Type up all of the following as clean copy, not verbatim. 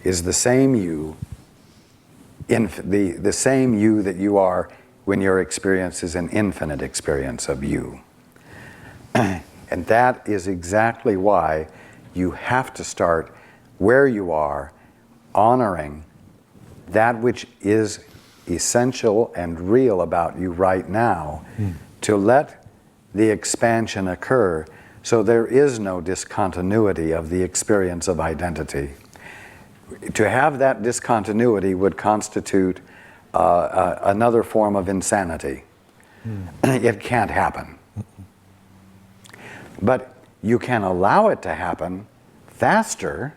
is the same you, the same you that you are when your experience is an infinite experience of you. And that is exactly why you have to start where you are, honoring that which is essential and real about you right now, to let the expansion occur so there is no discontinuity of the experience of identity. To have that discontinuity would constitute another form of insanity. It can't happen. But you can allow it to happen faster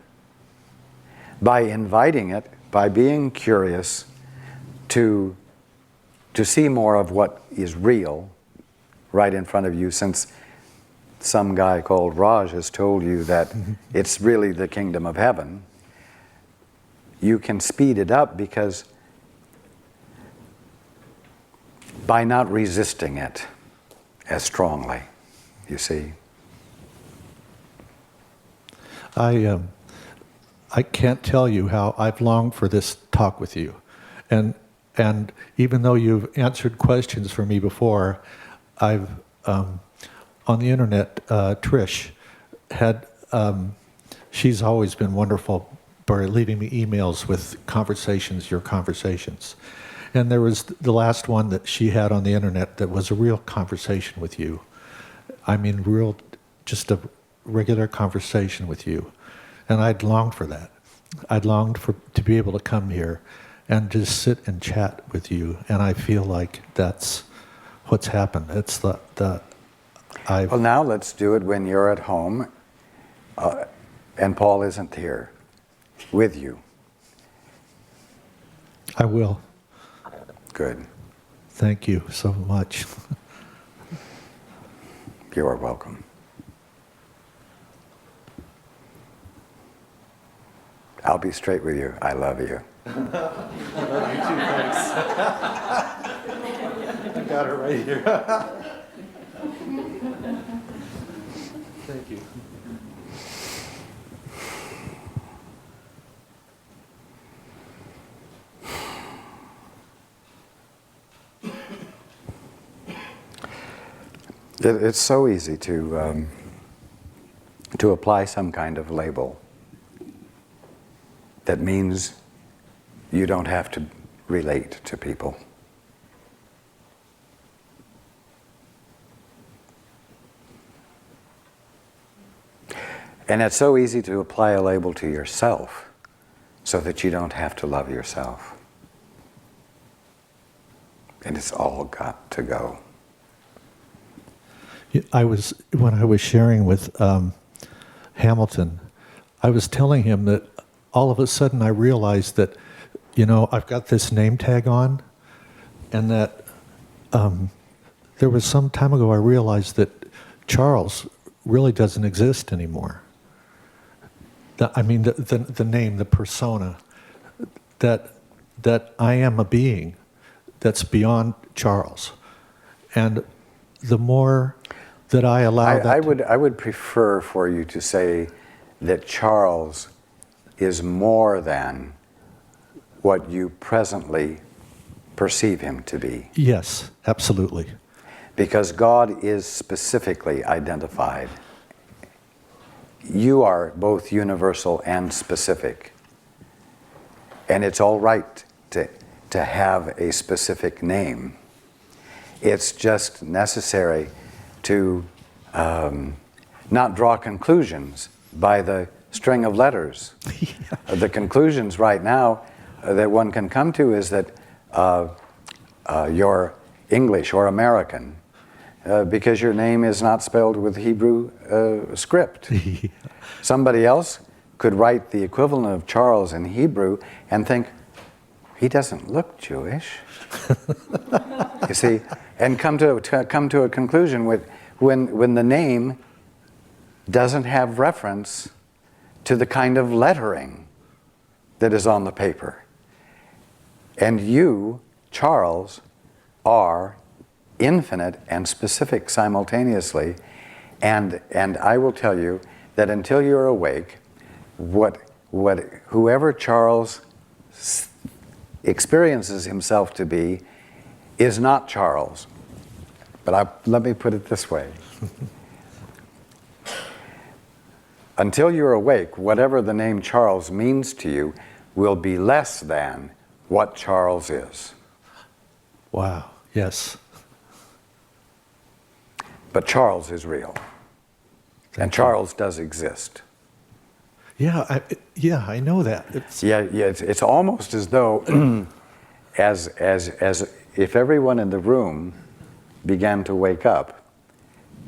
by inviting it, by being curious to see more of what is real right in front of you, since some guy called Raj has told you that it's really the kingdom of heaven. You can speed it up because by not resisting it as strongly, you see. I can't tell you how I've longed for this talk with you. And even though you've answered questions for me before, I've, on the internet, Trish had, she's always been wonderful by leaving me emails with your conversations. And there was the last one that she had on the internet that was a real conversation with you. I mean, just a regular conversation with you. And I'd longed for that. I'd longed to be able to come here and just sit and chat with you. And I feel like that's what's happened. It's well, now let's do it when you're at home and Paul isn't here with you. I will. Good. Thank you so much. You are welcome. I'll be straight with you. I love you. I love you too, thanks. I got her right here. Thank you. It's so easy to apply some kind of label that means you don't have to relate to people. And it's so easy to apply a label to yourself so that you don't have to love yourself. And it's all got to go. When I was sharing with Hamilton, I was telling him that all of a sudden I realized that, I've got this name tag on, and that there was some time ago I realized that Charles really doesn't exist anymore. The name, the persona, that I am a being that's beyond Charles. And the more that I allow I would prefer for you to say that Charles is more than what you presently perceive him to be. Yes, absolutely. Because God is specifically identified. You are both universal and specific. And it's all right to have a specific name. It's just necessary to not draw conclusions by the string of letters. The conclusions right now that one can come to is that you're English or American because your name is not spelled with Hebrew script. Somebody else could write the equivalent of Charles in Hebrew and think, he doesn't look Jewish. You see, and come to a conclusion with when the name doesn't have reference to the kind of lettering that is on the paper. And you, Charles, are infinite and specific simultaneously. And I will tell you that until you're awake, what whoever Charles experiences himself to be is not Charles. But let me put it this way. Until you're awake, whatever the name Charles means to you will be less than what Charles is. Wow, yes. But Charles is real. And Charles does exist. Yeah, I know that. It's almost as though as if everyone in the room began to wake up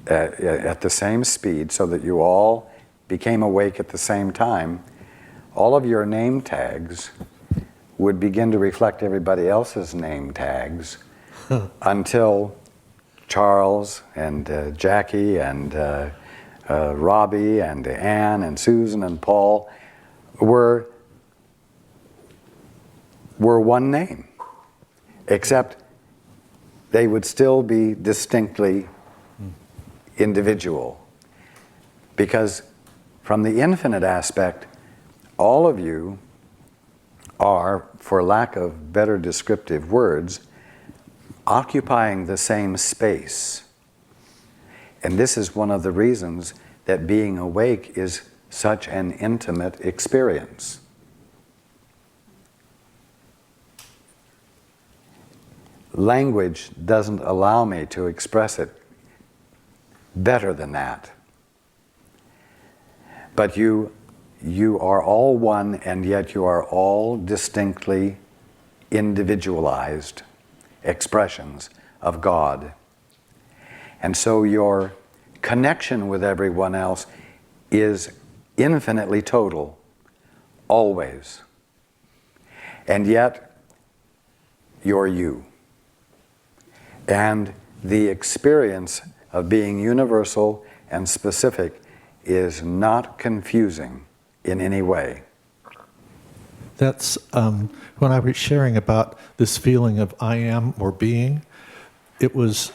at the same speed, so that you all became awake at the same time, all of your name tags would begin to reflect everybody else's name tags until Charles and Jackie and Robbie and Ann and Susan and Paul were one name, except they would still be distinctly individual. Because from the infinite aspect, all of you are, for lack of better descriptive words, occupying the same space. And this is one of the reasons that being awake is such an intimate experience. Language doesn't allow me to express it better than that. But you are all one, and yet you are all distinctly individualized expressions of God. And so your connection with everyone else is infinitely total, always. And yet, you're you. And the experience of being universal and specific is not confusing in any way. That's when I was sharing about this feeling of I am or being, it was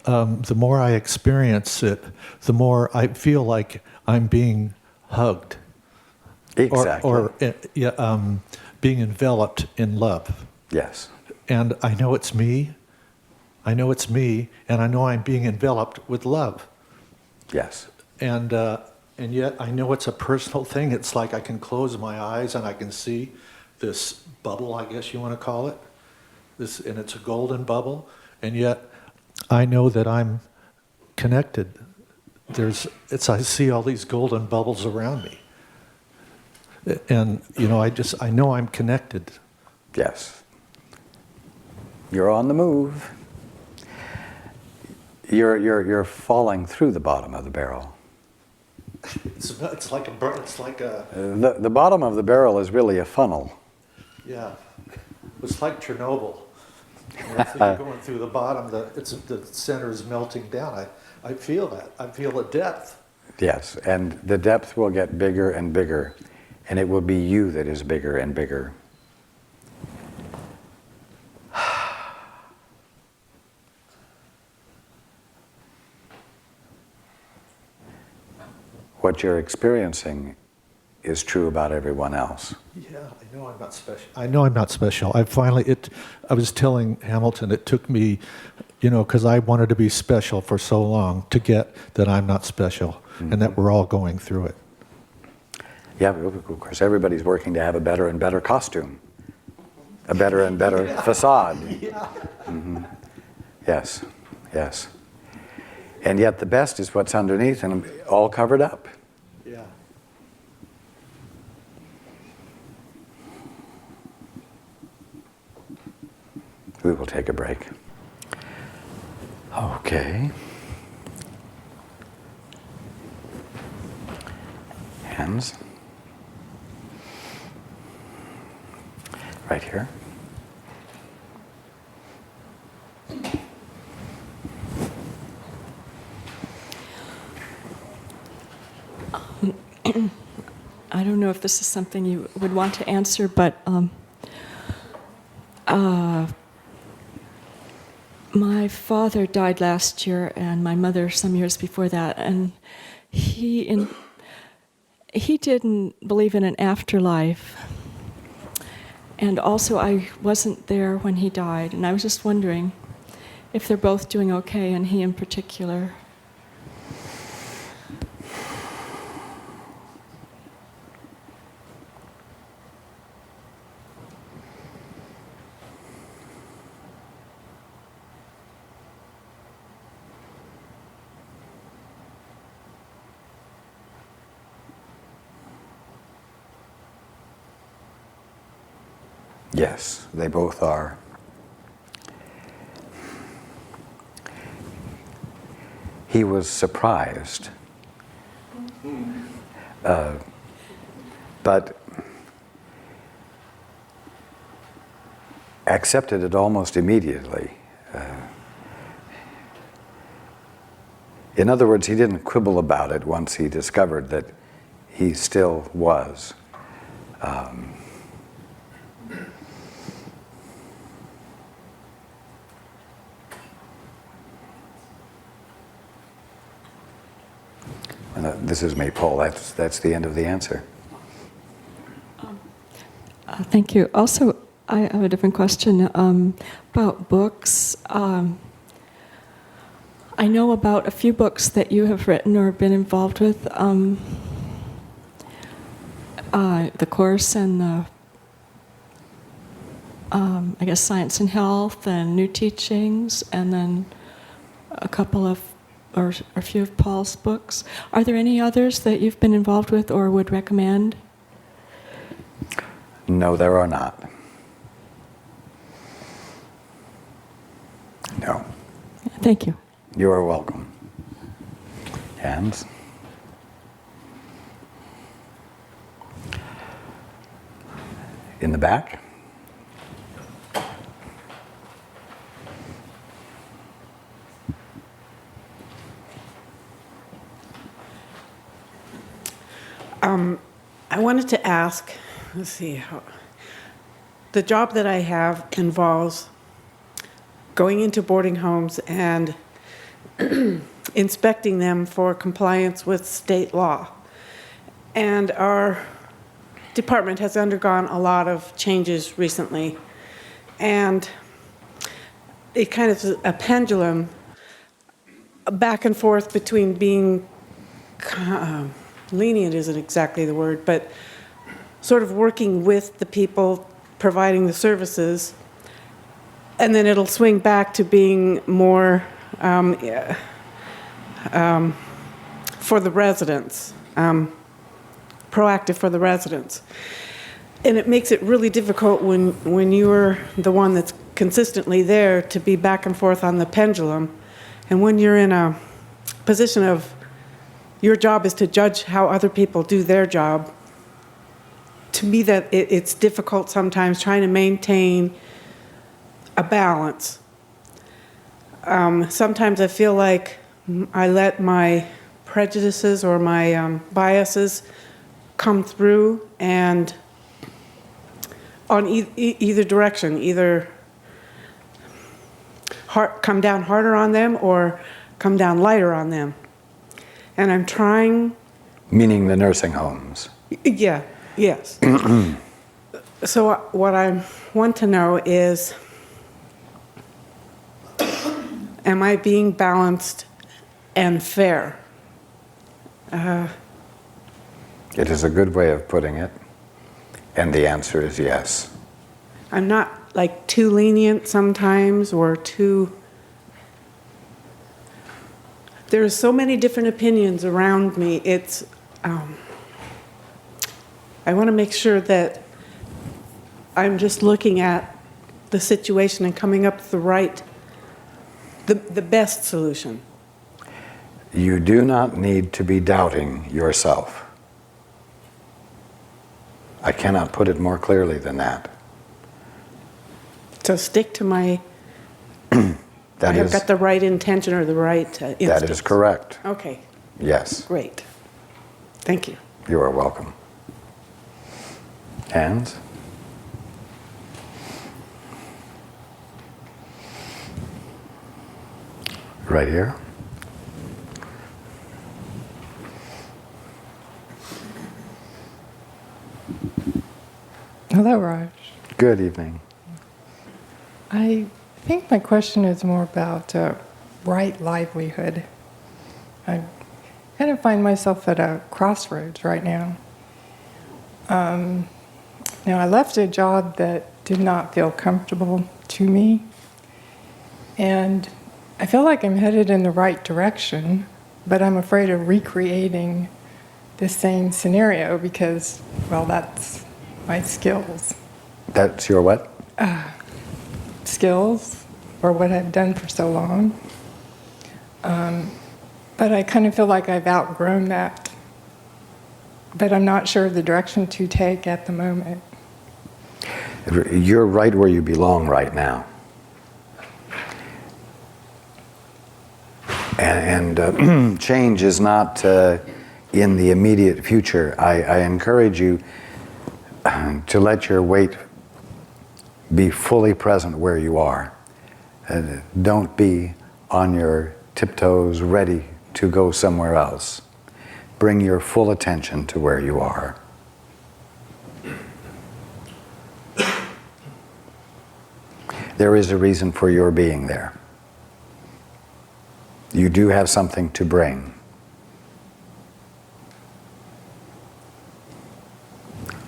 the more I experience it, the more I feel like I'm being hugged. Exactly. Or being enveloped in love. Yes. And I know it's me. I know it's me, and I know I'm being enveloped with love. Yes. And yet I know it's a personal thing. It's like I can close my eyes and I can see this bubble, I guess you want to call it. And it's a golden bubble. And yet I know that I'm connected. I see all these golden bubbles around me. And, I know I'm connected. Yes. You're on the move. You're falling through the bottom of the barrel. It's like a. The bottom of the barrel is really a funnel. Yeah, it's like Chernobyl. You're going through the bottom. The center is melting down. I feel that. I feel the depth. Yes, and the depth will get bigger and bigger, and it will be you that is bigger and bigger. What you're experiencing is true about everyone else. Yeah, I know I'm not special. I know I'm not special. I was telling Hamilton, it took me, because I wanted to be special for so long to get that I'm not special, and that we're all going through it. Yeah, of course, everybody's working to have a better and better costume, a better and better facade. Yeah. Mm-hmm. Yes, yes. And yet the best is what's underneath and all covered up. Yeah. We will take a break. Okay. Hands. Right here. I don't know if this is something you would want to answer, but my father died last year, and my mother some years before that, and he didn't believe in an afterlife. And also, I wasn't there when he died, and I was just wondering if they're both doing okay, and he in particular. Yes, they both are. He was surprised, but accepted it almost immediately. In other words, he didn't quibble about it once he discovered that he still was. This is me, Paul. That's the end of the answer. Thank you. Also, I have a different question about books. I know about a few books that you have written or been involved with. The course and the, I guess, Science and Health and New Teachings, and then a couple of, or a few of Paul's books. Are there any others that you've been involved with or would recommend? No, there are not. No. Thank you. You are welcome. Hands. In the back. I wanted to ask, let's see, the job that I have involves going into boarding homes and inspecting them for compliance with state law. And our department has undergone a lot of changes recently. And it kind of is a pendulum back and forth between being lenient isn't exactly the word, but sort of working with the people providing the services, and then it'll swing back to being more for the residents, proactive for the residents. And it makes it really difficult when you're the one that's consistently there to be back and forth on the pendulum. And when you're in a position of your job is to judge how other people do their job, to me that it's difficult sometimes trying to maintain a balance. Sometimes I feel like I let my prejudices or my biases come through, and on either direction, either come down harder on them or come down lighter on them. And I'm trying... Meaning the nursing homes. Yeah, yes. So what I want to know is, am I being balanced and fair? It is a good way of putting it. And the answer is yes. I'm not like too lenient sometimes or too... There's so many different opinions around me. It's, I want to make sure that I'm just looking at the situation and coming up with the best solution. You do not need to be doubting yourself. I cannot put it more clearly than that. So stick to my... I have got the right intention or the right instinct. That is correct. Okay. Yes. Great. Thank you. You are welcome. Hands. Right here. Hello, Raj. Good evening. I think my question is more about right livelihood. I kind of find myself at a crossroads right now. Now, I left a job that did not feel comfortable to me, and I feel like I'm headed in the right direction, but I'm afraid of recreating the same scenario because, well, that's my skills. That's your what? Skills, or what I've done for so long. But I kind of feel like I've outgrown that. But I'm not sure the direction to take at the moment. You're right where you belong right now. And change is not in the immediate future. I encourage you to let your weight be fully present where you are. Don't be on your tiptoes ready to go somewhere else. Bring your full attention to where you are. There is a reason for your being there. You do have something to bring.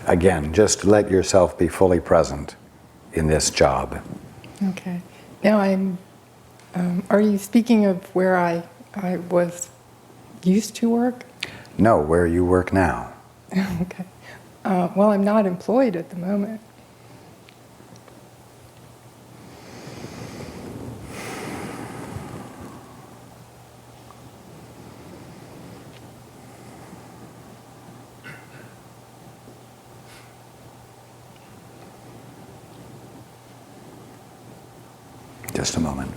Again, just let yourself be fully present in this job. Okay. Now are you speaking of where I was used to work? No, where you work now. Okay. Well, I'm not employed at the moment. Just a moment.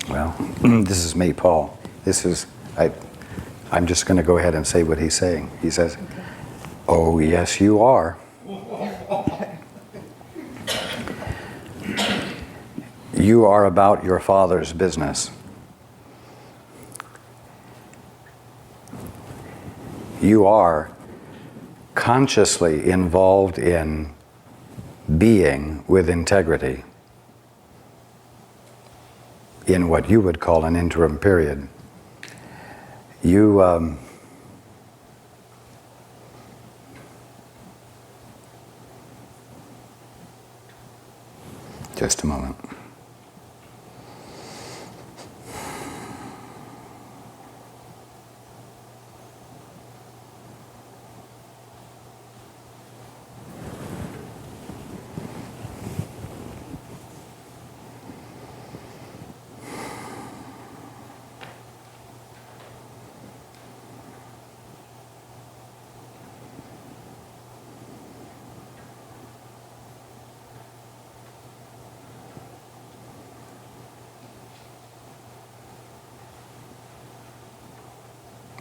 Well, this is me, Paul. I'm just going to go ahead and say what he's saying. He says, okay. Oh, yes, you are. You are about your Father's business. You are consciously involved in being with integrity in what you would call an interim period. You just a moment.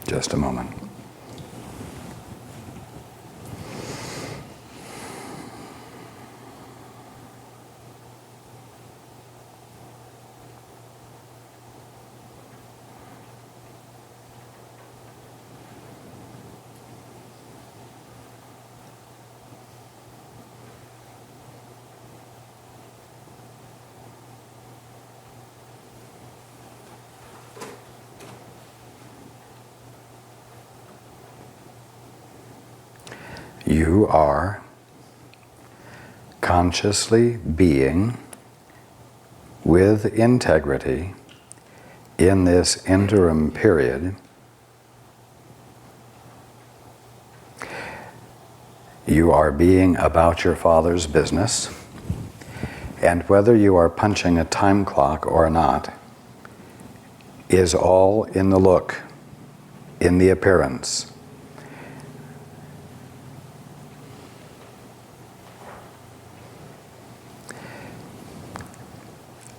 Just a moment. You are consciously being with integrity in this interim period, you are being about your Father's business, and whether you are punching a time clock or not is all in the look, in the appearance.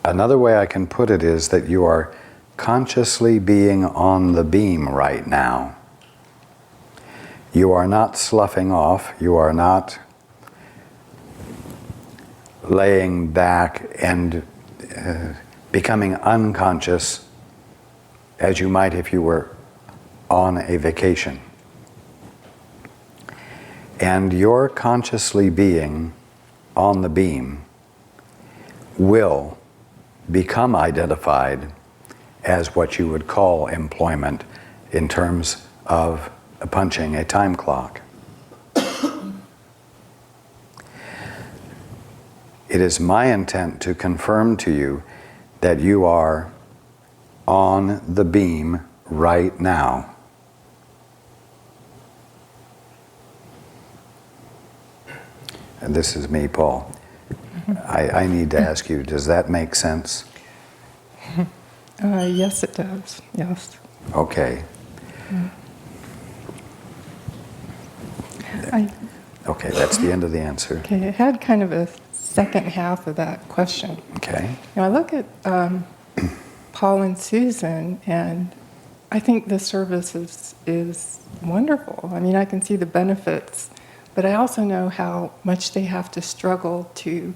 Another way I can put it is that you are consciously being on the beam right now. You are not sloughing off, you are not laying back and becoming unconscious as you might if you were on a vacation. And your consciously being on the beam will become identified as what you would call employment in terms of punching a time clock. It is my intent to confirm to you that you are on the beam right now. And this is me, Paul. I need to ask you, does that make sense? Yes, it does. Yes. Okay. Okay, that's the end of the answer. Okay, it had kind of a second half of that question. Okay. Now, I look at Paul and Susan, and I think the service is wonderful. I mean, I can see the benefits, but I also know how much they have to struggle to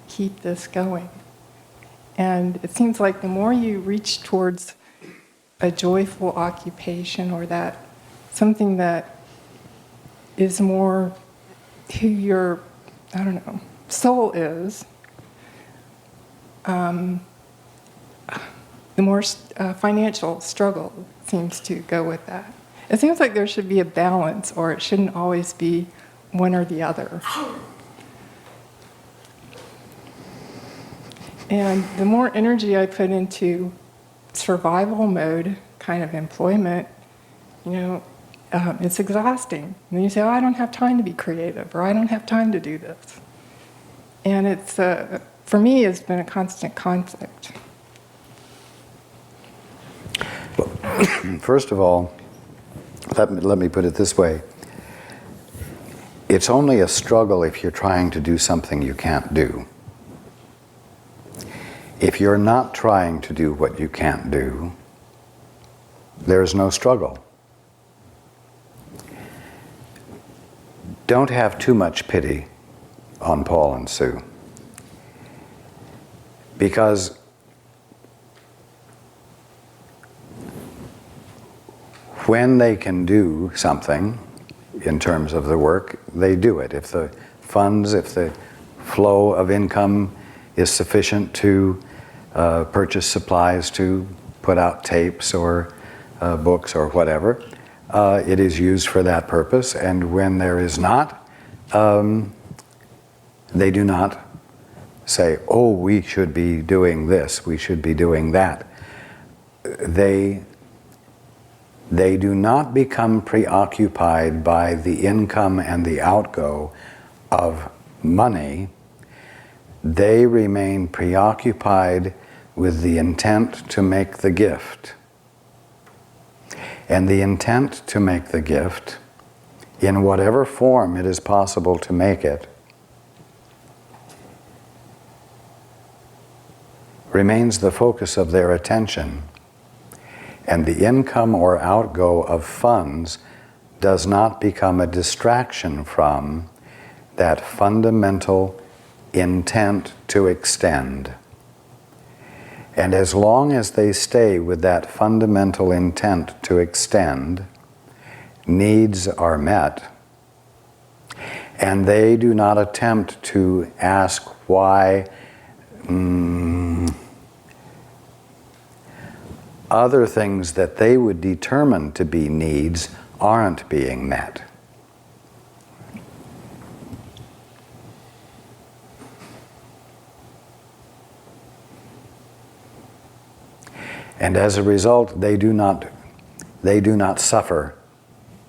keep this going. And it seems like the more you reach towards a joyful occupation, or that something that is more who your, I don't know, soul is, the more financial struggle seems to go with that. It seems like there should be a balance, or it shouldn't always be one or the other. And the more energy I put into survival mode kind of employment, it's exhausting. And then you say, oh, I don't have time to be creative, or I don't have time to do this. And it's, for me, it's been a constant conflict. Well, first of all, let me put it this way. It's only a struggle if you're trying to do something you can't do. If you're not trying to do what you can't do, there's no struggle. Don't have too much pity on Paul and Sue, because when they can do something in terms of the work, they do it. If the funds, if the flow of income is sufficient to purchase supplies to put out tapes or books or whatever, it is used for that purpose. And when there is not, they do not say, oh, we should be doing this, we should be doing that. They do not become preoccupied by the income and the outgo of money. They remain preoccupied with the intent to make the gift. And the intent to make the gift, in whatever form it is possible to make it, remains the focus of their attention. And the income or outgo of funds does not become a distraction from that fundamental intent to extend. And as long as they stay with that fundamental intent to extend, needs are met, and they do not attempt to ask why other things that they would determine to be needs aren't being met. And as a result, they do not suffer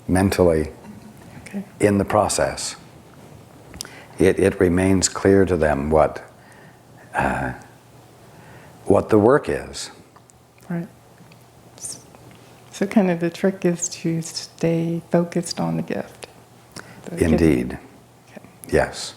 mentally Okay. in the process. It remains clear to them what the work is. Right. So kind of the trick is to stay focused on the gift. The gift. Indeed. Okay. Yes.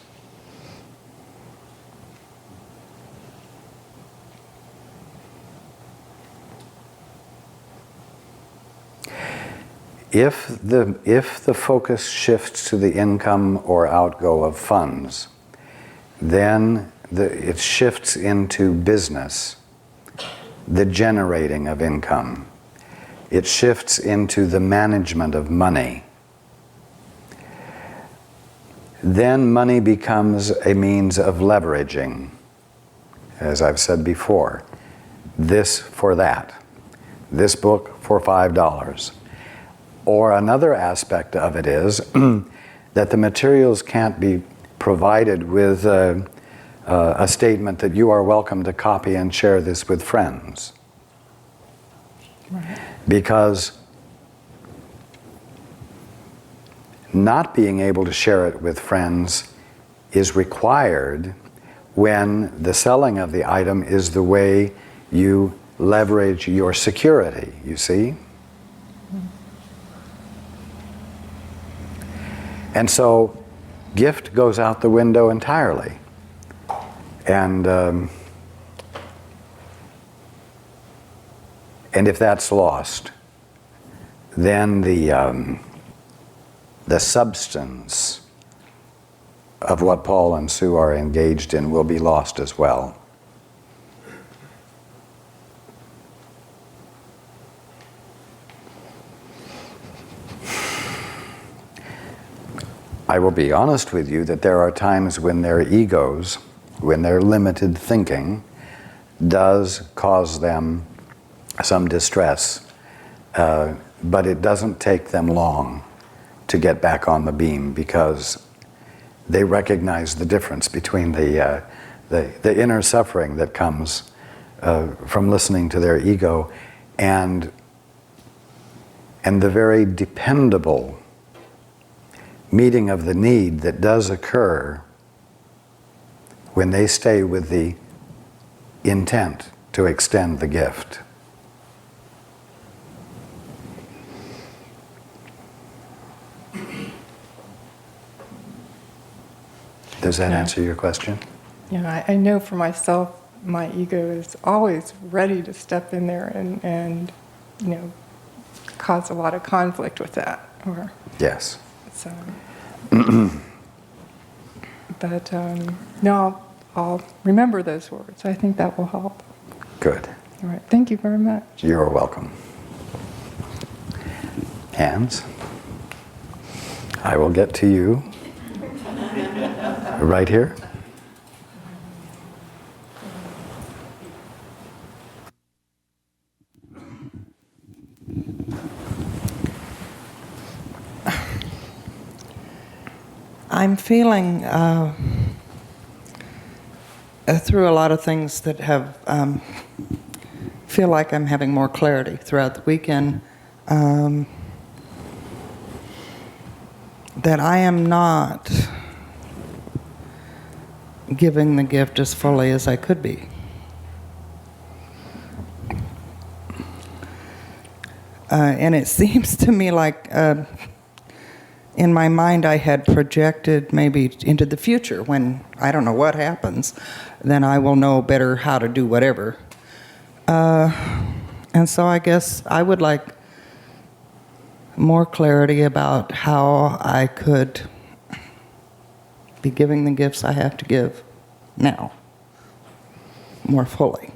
If the focus shifts to the income or outgo of funds, then it shifts into business, the generating of income. It shifts into the management of money. Then money becomes a means of leveraging, as I've said before. This for that. This book for $5. Or another aspect of it is that the materials can't be provided with a statement that you are welcome to copy and share this with friends. Right. Because not being able to share it with friends is required when the selling of the item is the way you leverage your security, you see? And so gift goes out the window entirely. And if that's lost, then the substance of what Paul and Sue are engaged in will be lost as well. I will be honest with you that there are times when their egos, when their limited thinking, does cause them some distress, but it doesn't take them long to get back on the beam because they recognize the difference between the inner suffering that comes from listening to their ego and the very dependable meeting of the need that does occur when they stay with the intent to extend the gift. Does that Yeah. answer your question? Yeah, I know for myself, my ego is always ready to step in there and you know, cause a lot of conflict with that. Or Yes. so. But no, I'll remember those words. I think that will help. Good. All right. Thank you very much. You're welcome. Hands. I will get to you. Right here. I'm feeling through a lot of things that have feel like I'm having more clarity throughout the weekend. That I am not giving the gift as fully as I could be. And it seems to me like in my mind I had projected maybe into the future when I don't know what happens, then I will know better how to do whatever. And so I guess I would like more clarity about how I could be giving the gifts I have to give now, more fully.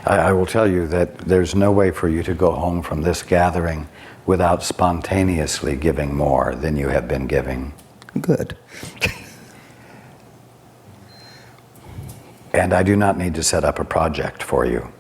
I will tell you that there's no way for you to go home from this gathering without spontaneously giving more than you have been giving. Good. And I do not need to set up a project for you.